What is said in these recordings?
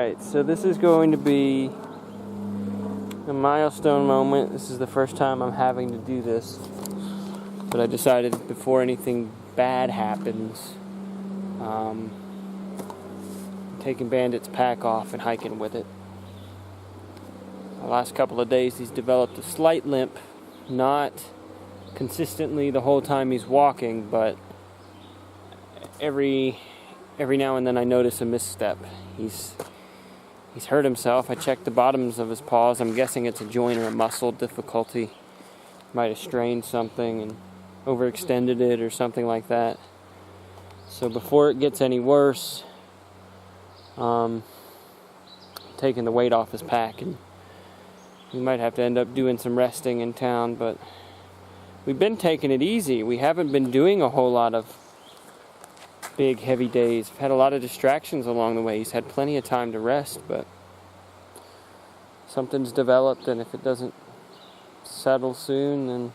Alright, so this is going to be a milestone moment. This is the first time I'm having to do this. But I decided before anything bad happens, taking Bandit's pack off and hiking with it. The last couple of days he's developed a slight limp, not consistently the whole time he's walking, but every now and then I notice a misstep. He's hurt himself. I checked the bottoms of his paws. I'm guessing it's a joint or a muscle difficulty. Might have strained something and overextended it or something like that. So before it gets any worse, taking the weight off his pack, and we might have to end up doing some resting in town, but we've been taking it easy. We haven't been doing a whole lot of big, heavy days. We've had a lot of distractions along the way. He's had plenty of time to rest, but something's developed, and if it doesn't settle soon, then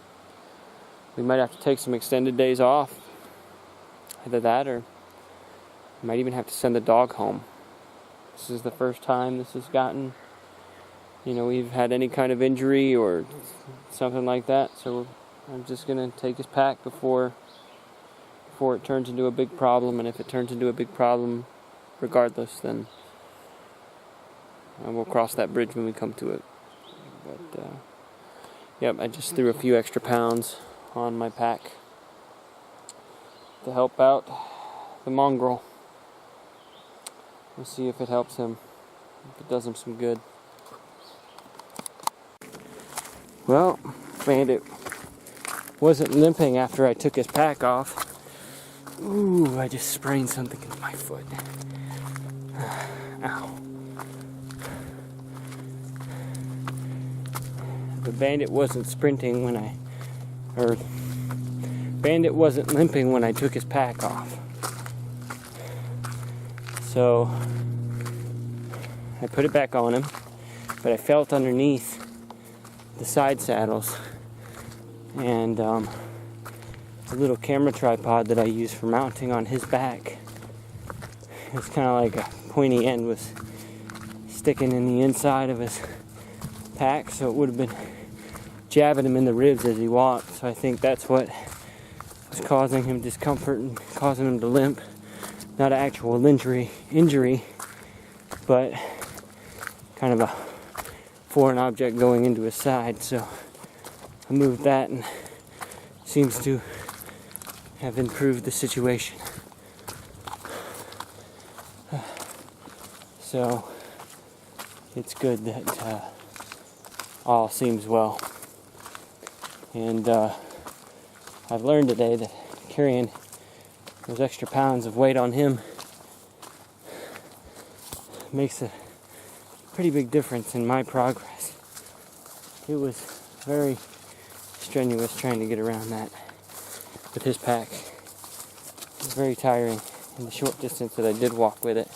we might have to take some extended days off. Either that, or we might even have to send the dog home. This is the first time this has gotten, we've had any kind of injury or something like that, so I'm just going to take his pack before it turns into a big problem, and if it turns into a big problem regardless, then we'll cross that bridge when we come to it. But yep, I just threw a few extra pounds on my pack to help out the mongrel. We'll see if it helps him, if it does him some good. Well, Bandit wasn't limping after I took his pack off. Ooh, I just sprained something in my foot. Ow. The Bandit wasn't sprinting Bandit wasn't limping when I took his pack off. So I put it back on him, but I felt underneath the side saddles, and the little camera tripod that I use for mounting on his back, it's kind of like a pointy end was sticking in the inside of his pack, so it would have been jabbing him in the ribs as he walked. So I think that's what was causing him discomfort and causing him to limp. Not an actual injury, but kind of a foreign object going into his side. So I moved that, and seems to have improved the situation. So it's good that all seems well. And I've learned today that carrying those extra pounds of weight on him makes a pretty big difference in my progress. It was very strenuous trying to get around that with his pack. It was very tiring in the short distance that I did walk with it.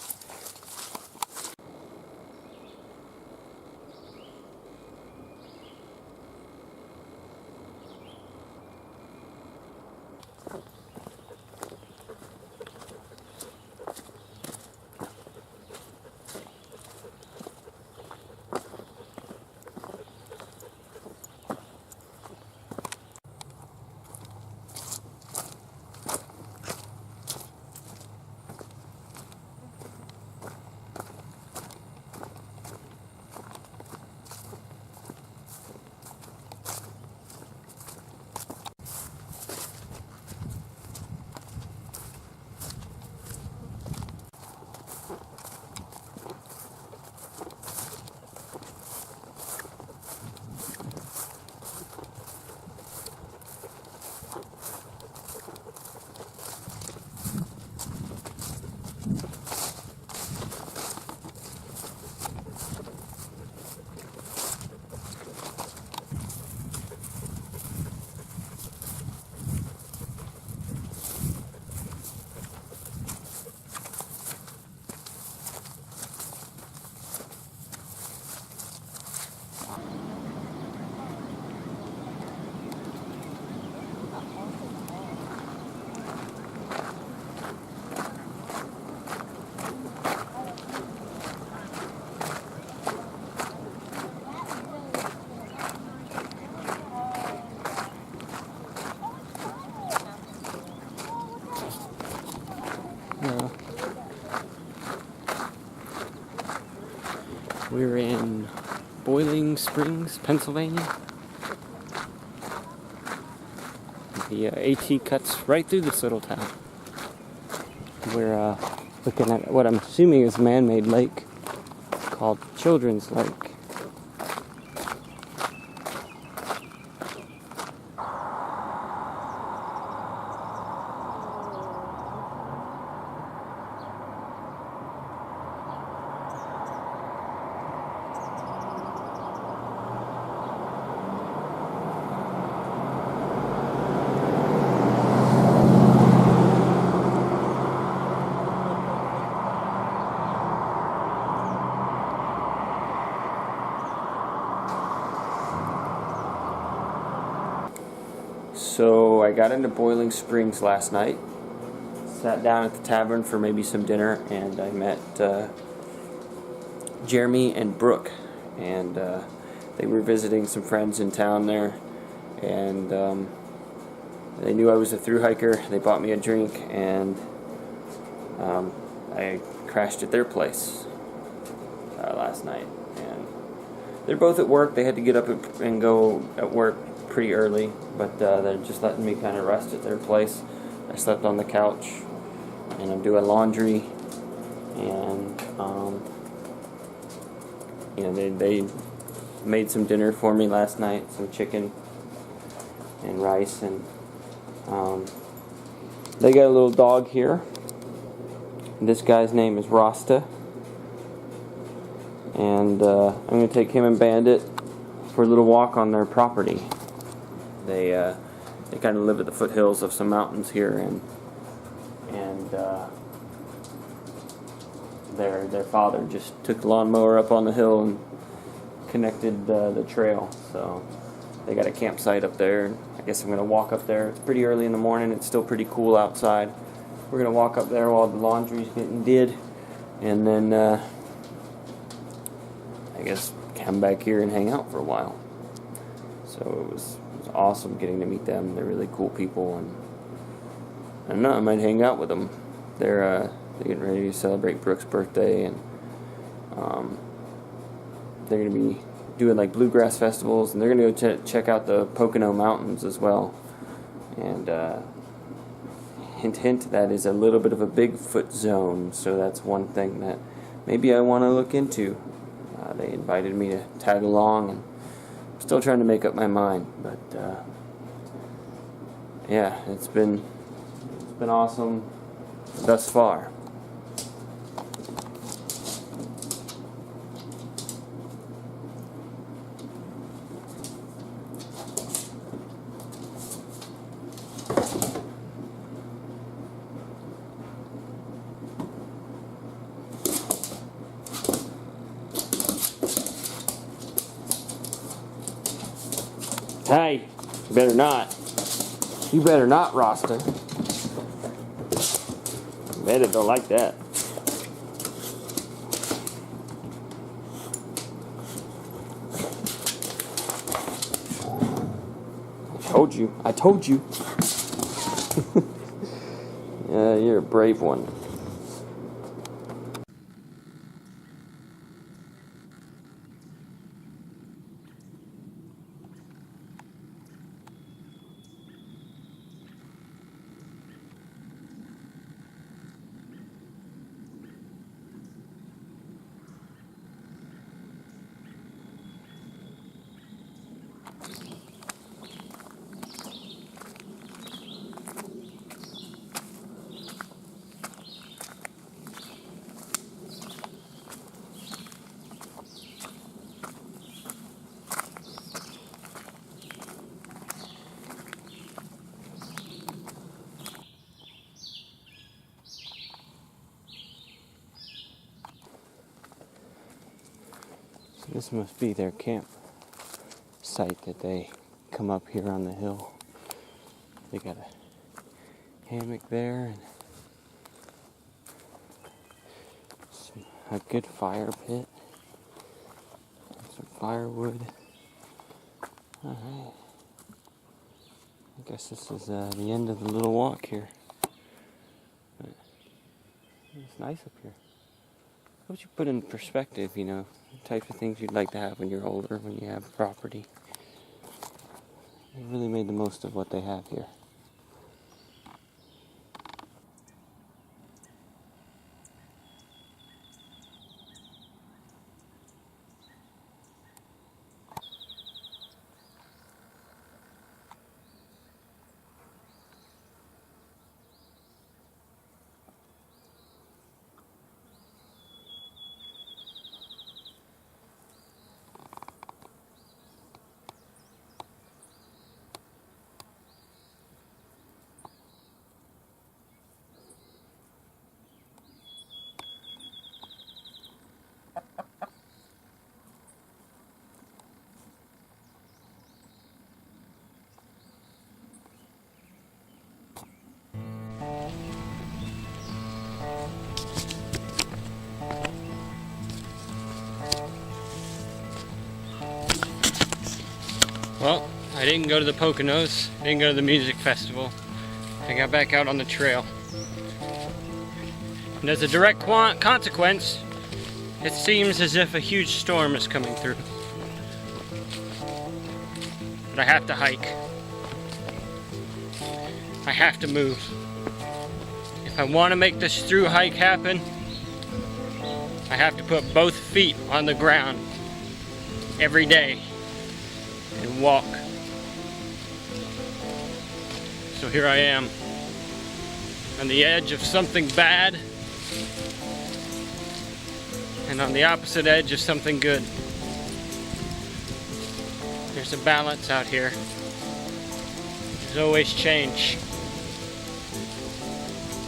We're in Boiling Springs, Pennsylvania. The AT cuts right through this little town. We're looking at what I'm assuming is a man-made lake called Children's Lake. So I got into Boiling Springs last night, sat down at the tavern for maybe some dinner, and I met Jeremy and Brooke, and they were visiting some friends in town there, and they knew I was a thru hiker. They bought me a drink, and I crashed at their place last night. And they're both at work. They had to get up and go at work pretty early, but they're just letting me kind of rest at their place. I slept on the couch, and I'm doing laundry, and they made some dinner for me last night, some chicken and rice, and they got a little dog here. This guy's name is Rasta, and I'm going to take him and Bandit for a little walk on their property. They kind of live at the foothills of some mountains here, and their father just took the lawnmower up on the hill and connected the trail. So they got a campsite up there. I guess I'm going to walk up there. It's pretty early in the morning. It's still pretty cool outside. We're going to walk up there while the laundry's getting did, and then I guess come back here and hang out for a while. So it was awesome getting to meet them. They're really cool people, and I don't know, I might hang out with them. They're getting ready to celebrate Brooke's birthday, and they're going to be doing like bluegrass festivals, and they're going to go check out the Pocono Mountains as well. And hint, that is a little bit of a Bigfoot zone, so that's one thing that maybe I want to look into. They invited me to tag along, and I'm still trying to make up my mind, but yeah, it's been awesome thus far. Hey, you better not. You better not, Rasta. Bandit don't like that. I told you. Yeah, you're a brave one. This must be their camp site that they come up here on the hill. They got a hammock there and a good fire pit, some firewood. Alright, I guess this is the end of the little walk here. But it's nice up here. What you put in perspective, you know, types of things you'd like to have when you're older, when you have property. They really made the most of what they have here. Well, I didn't go to the Poconos, didn't go to the music festival. I got back out on the trail. And as a direct consequence, it seems as if a huge storm is coming through. But I have to hike. I have to move. If I want to make this through hike happen, I have to put both feet on the ground every day and walk. So here I am, on the edge of something bad and on the opposite edge of something good. There's a balance out here. There's always change.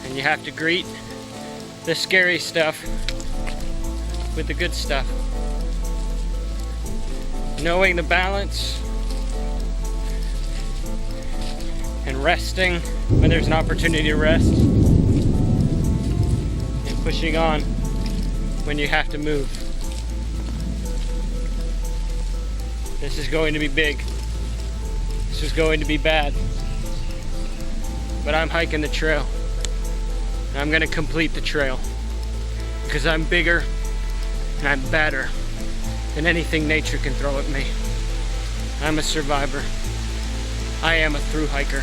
And you have to greet the scary stuff with the good stuff. Knowing the balance and resting when there's an opportunity to rest, and pushing on when you have to move. This is going to be big. This is going to be bad. But I'm hiking the trail. And I'm going to complete the trail. Because I'm bigger and I'm badder than anything nature can throw at me. I'm a survivor. I am a thru hiker.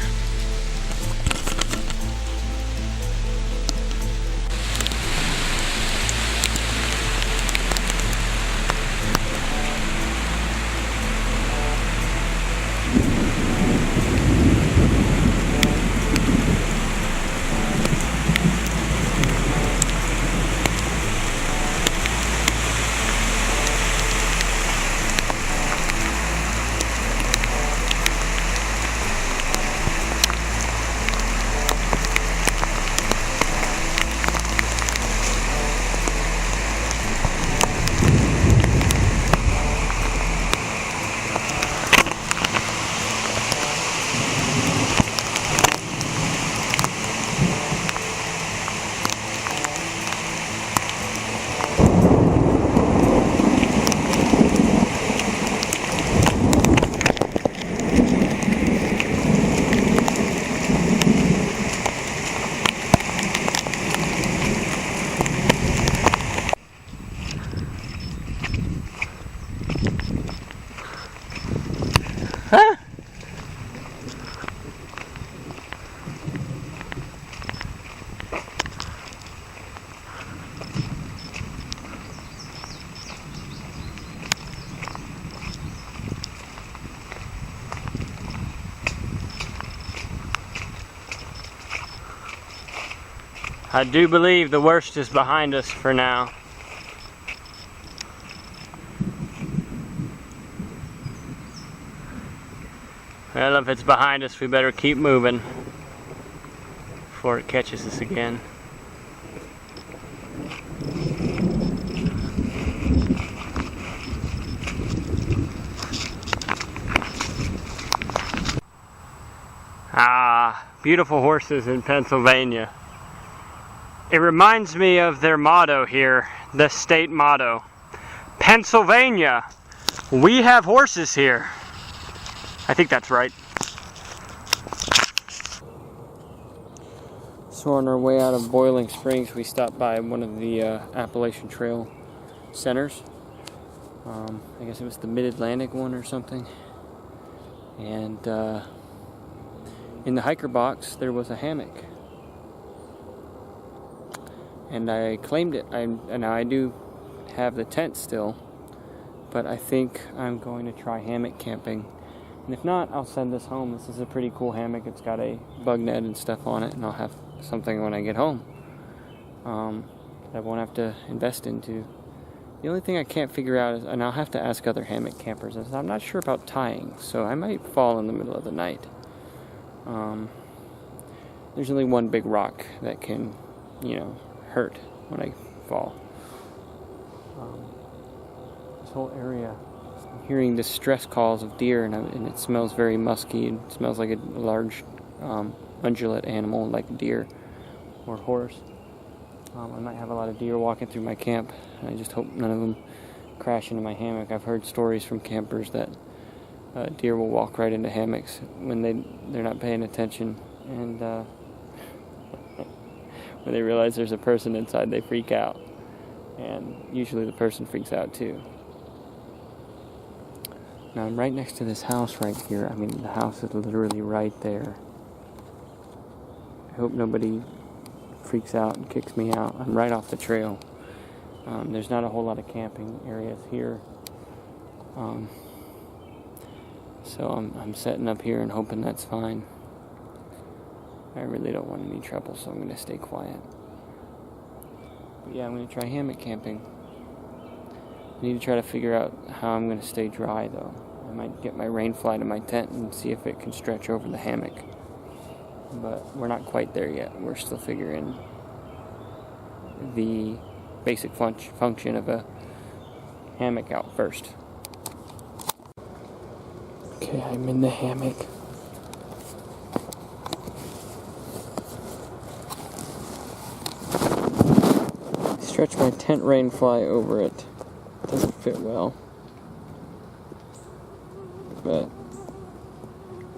Huh? I do believe the worst is behind us for now. Well, if it's behind us, we better keep moving before it catches us again. Ah, beautiful horses in Pennsylvania. It reminds me of their motto here, the state motto. Pennsylvania, we have horses here. I think that's right. So on our way out of Boiling Springs, we stopped by one of the Appalachian Trail centers. I guess it was the Mid-Atlantic one or something. And in the hiker box there was a hammock, and I claimed it. And I do have the tent still, but I think I'm going to try hammock camping. And if not, I'll send this home. This is a pretty cool hammock. It's got a bug net and stuff on it, and I'll have something when I get home that I won't have to invest into. The only thing I can't figure out is, and I'll have to ask other hammock campers, is I'm not sure about tying, so I might fall in the middle of the night. There's only one big rock that can, hurt when I fall. This whole area, I'm hearing distress calls of deer, and it smells very musky. It smells like a large ungulate animal, like a deer or horse. I might have a lot of deer walking through my camp. I just hope none of them crash into my hammock. I've heard stories from campers that deer will walk right into hammocks when they're not paying attention, and when they realize there's a person inside, they freak out, and usually the person freaks out too. Now I'm right next to this house right here. I mean, the house is literally right there. I hope nobody freaks out and kicks me out. I'm right off the trail. There's not a whole lot of camping areas here. So I'm setting up here and hoping that's fine. I really don't want any trouble, so I'm going to stay quiet. But yeah, I'm going to try hammock camping. I need to try to figure out how I'm going to stay dry, though. I might get my rain fly to my tent and see if it can stretch over the hammock. But we're not quite there yet. We're still figuring the basic function of a hammock out first. Okay, I'm in the hammock. Stretch my tent rain fly over it. Doesn't fit well, but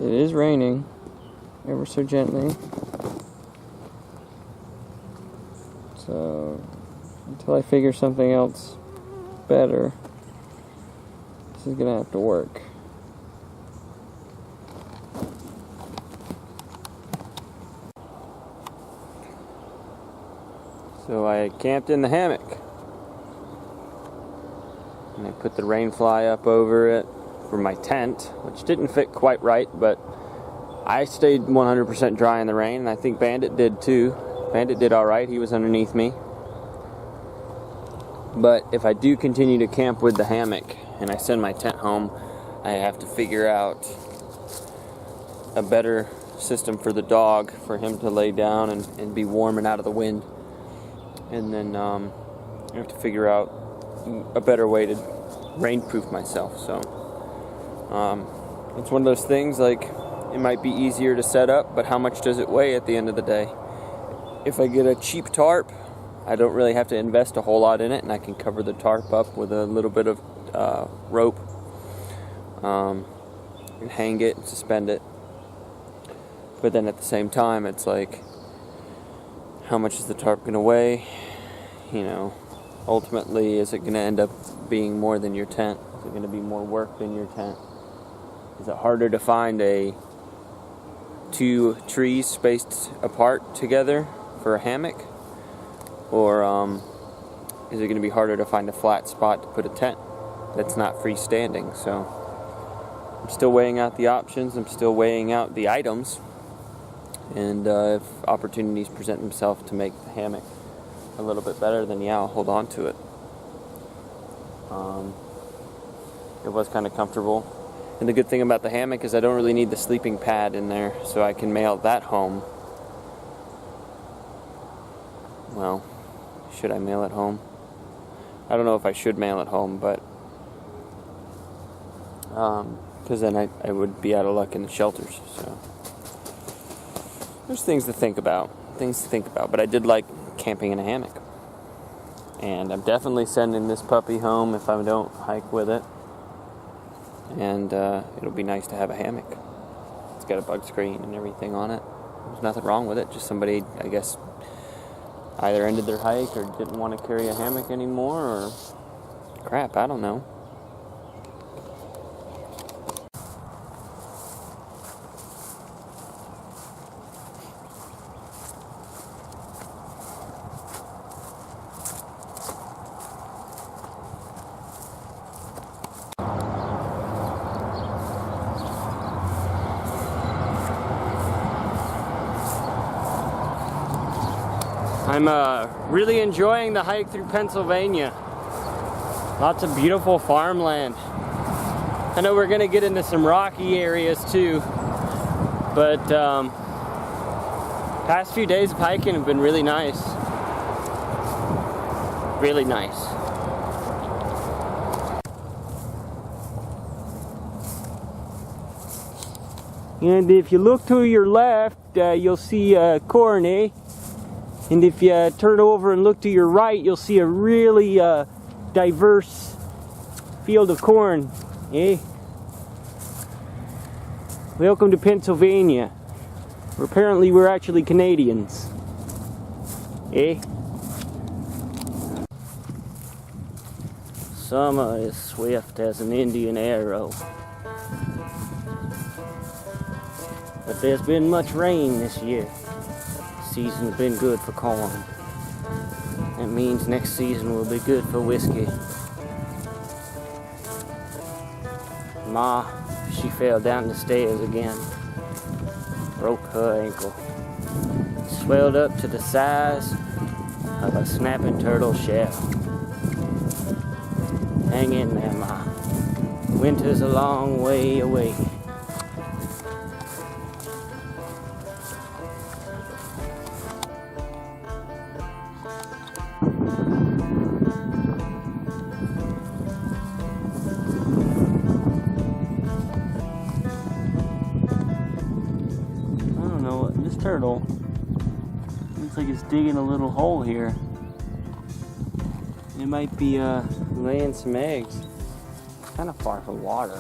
it is raining ever so gently. So until I figure something else better, this is gonna have to work. So I camped in the hammock, and I put the rain fly up over it for my tent, which didn't fit quite right, but I stayed 100% dry in the rain, and I think Bandit did too. Bandit did alright, he was underneath me. But if I do continue to camp with the hammock and I send my tent home, I have to figure out a better system for the dog, for him to lay down and be warm and out of the wind. And then I have to figure out a better way to rainproof myself. So it's one of those things, like, it might be easier to set up, but how much does it weigh at the end of the day? If I get a cheap tarp, I don't really have to invest a whole lot in it, and I can cover the tarp up with a little bit of rope and hang it and suspend it. But then at the same time, it's like, how much is the tarp going to weigh? Ultimately, is it going to end up being more than your tent? Is it going to be more work than your tent? Is it harder to find two trees spaced apart together for a hammock? Or is it going to be harder to find a flat spot to put a tent that's not freestanding? So I'm still weighing out the options. I'm still weighing out the items. And if opportunities present themselves to make the hammock a little bit better, then yeah, I'll hold on to it. It was kind of comfortable. And the good thing about the hammock is I don't really need the sleeping pad in there, so I can mail that home. Well, should I mail it home? I don't know if I should mail it home, but because then I would be out of luck in the shelters. So there's things to think about. But I did like camping in a hammock. And I'm definitely sending this puppy home if I don't hike with it. And it'll be nice to have a hammock. It's got a bug screen and everything on it. There's nothing wrong with it. Just somebody, I guess, either ended their hike or didn't want to carry a hammock anymore, or crap, I don't know. I'm really enjoying the hike through Pennsylvania. Lots of beautiful farmland. I know we're gonna get into some rocky areas too, but past few days of hiking have been really nice. Really nice. And if you look to your left, you'll see corn, eh? And if you turn over and look to your right, you'll see a really diverse field of corn, eh? Welcome to Pennsylvania. Apparently we're actually Canadians, eh? Summer is swift as an Indian arrow. But there's been much rain this year. Season's been good for corn. That means next season will be good for whiskey. Ma, she fell down the stairs again. Broke her ankle. Swelled up to the size of a snapping turtle shell. Hang in there, Ma. Winter's a long way away. This turtle looks like it's digging a little hole here. It might be laying some eggs. It's kind of far from water.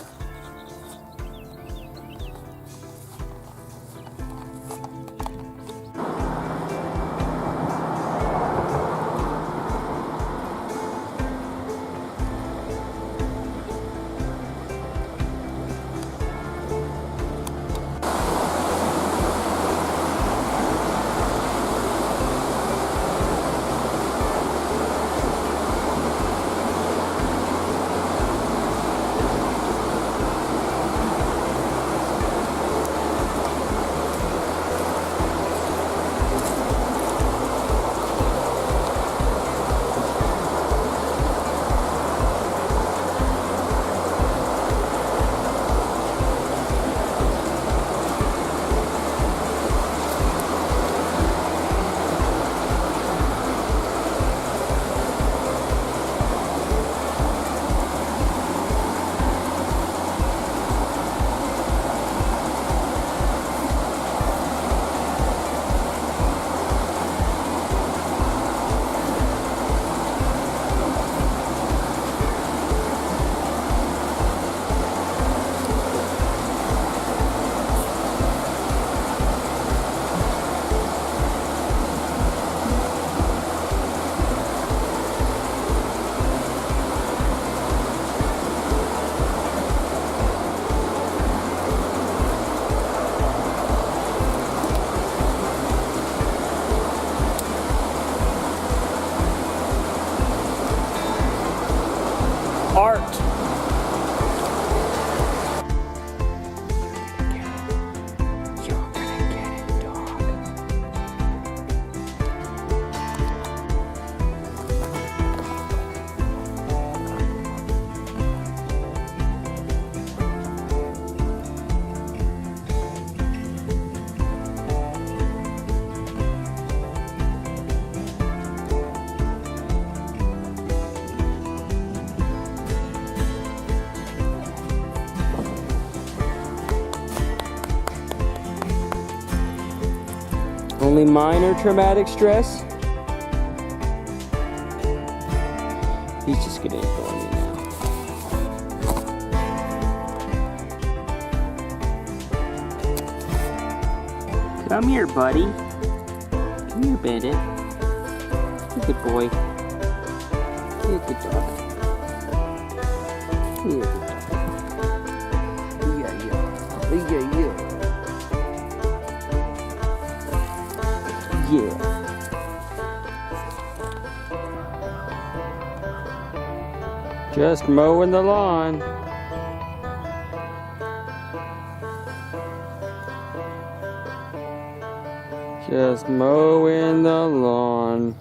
Art. You're gonna get it, dog. Only minor traumatic stress. He's just gonna ignore me now. Come here, buddy. Come here, Bandit. Good boy. Good dog. Good dog. Yeah. Just mowing the lawn. Just mowing the lawn.